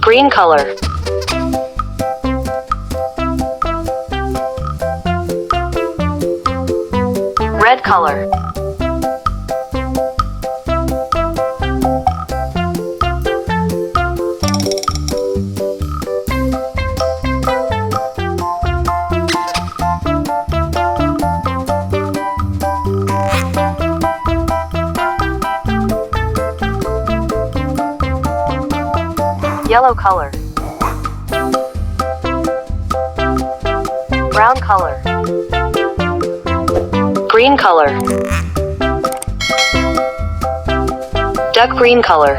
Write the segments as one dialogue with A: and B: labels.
A: Green color. Red color. Yellow color. Brown color. Green color. Dark green color.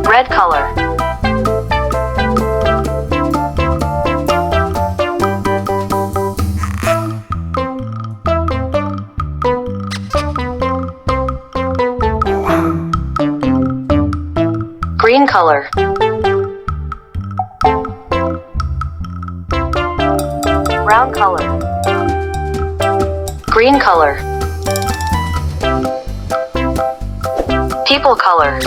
A: Red color. Green color. Brown color. Green color. People color.